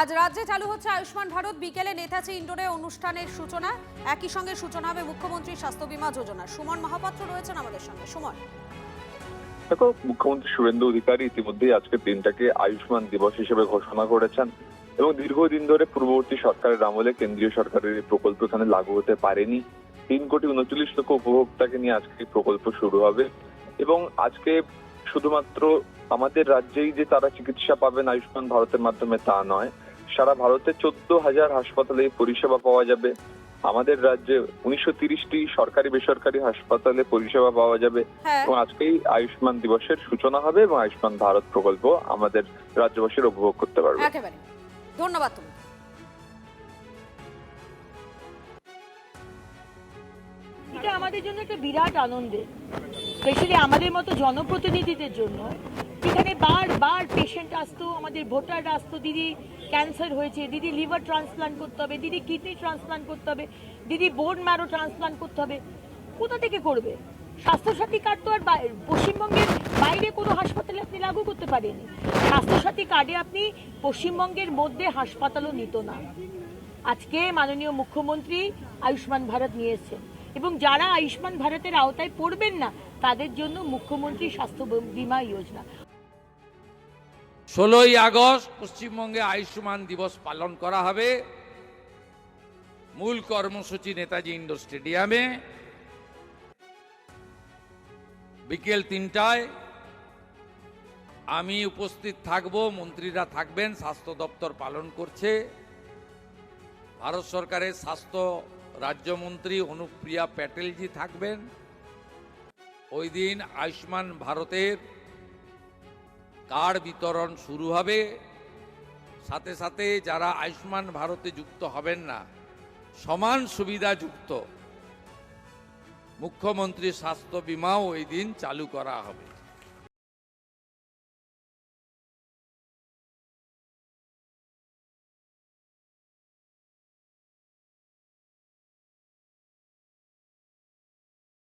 আজ রাজ্যে চালু হচ্ছে আয়ুষ্মান ভারত। বিকেলে নেতাজি ইন্ডোরে অনুষ্ঠানের সূচনা। একই সঙ্গে সূচনা হবে মুখ্যমন্ত্রীর স্বাস্থ্য বীমা যোজনা। সুমন মহাপাত্র রয়েছেন আমাদের সঙ্গে। সুমন, দেখো, মুখ্যমন্ত্রী শুভেন্দু অধিকারী ইতিমধ্যেই আজকের দিনটাকে আয়ুষ্মান দিবস হিসেবে ঘোষণা করেছেন এবং দীর্ঘদিন ধরে পূর্ববর্তী সরকারের আমলে কেন্দ্রীয় সরকারের এই প্রকল্প এখানে লাগু হতে পারেনি। 3,39,00,000 লক্ষ উপভোক্তাকে নিয়ে আজকে এই প্রকল্প শুরু হবে এবং আজকে শুধুমাত্র আমাদের রাজ্যেই যে তারা চিকিৎসা পাবেন আয়ুষ্মান ভারতের মাধ্যমে তা নয়, সারা ভারতে 14,000 হাসপাতালে এই পরিষেবা পাওয়া যাবে। আমাদের রাজ্যে 1930টি সরকারি বেসরকারি হাসপাতালে পরিষেবা পাওয়া যাবে এবং আজকেই আয়ুষ্মান দিবসের সূচনা হবে এবং আয়ুষ্মান ভারত প্রকল্প আমাদের রাজ্যবাসীর উপভোগ করতে পারবে। একেবারে ধন্যবাদ। তুমি এটা আমাদের জন্য একটা বিরাট আনন্দের, স্পেশালি আমাদের মতো জনপ্রতিনিধিদের জন্য। এখানে বারবার পেশেন্ট আসতো, আমাদের ভোটাররা আসতো, দিদি ক্যান্সার হয়েছে, দিদি লিভার ট্রান্সপ্লান্ট করতে হবে, দিদি কিডনি ট্রান্সপ্লান্ট করতে হবে, দিদি বোন ম্যারো ট্রান্সপ্লান্ট করতে হবে। কোথা থেকে করবে? স্বাস্থ্যসাথী কার্ড তো আর পশ্চিমবঙ্গের বাইরে কোনো হাসপাতালে আপনি লাগু করতে পারেননি। স্বাস্থ্যসাথী কার্ডে আপনি পশ্চিমবঙ্গের মধ্যে হাসপাতালও নিত না। আজকে মাননীয় মুখ্যমন্ত্রী আয়ুষ্মান ভারত নিয়ে এসেছেন এবং যারা আয়ুষ্মান ভারতের আওতায় পড়বেন না তাদের জন্য মুখ্যমন্ত্রী স্বাস্থ্য বীমা যোজনা। 16ই আগস্ট পশ্চিমবঙ্গে আয়ুষ্মান দিবস পালন করা হবে। মূল কর্মসূচি নেতাজি ইন্ডোর স্টেডিয়ামে বিকেল 3টায় আমি উপস্থিত থাকব, মন্ত্রীরা থাকবেন। স্বাস্থ্য দপ্তর পালন করছে। ভারত সরকারের স্বাস্থ্য রাজ্যমন্ত্রী অনুপ্রিয়া প্যাটেলজি থাকবেন। ওই দিন আয়ুষ্মান ভারতের কার্ড বিতরণ শুরু হবে। সাথে সাথে যারা আয়ুষ্মান ভারতে যুক্ত হবেন না, সমান সুবিধা যুক্ত মুখ্যমন্ত্রীর স্বাস্থ্য বীমাও ওই দিন চালু করা হবে।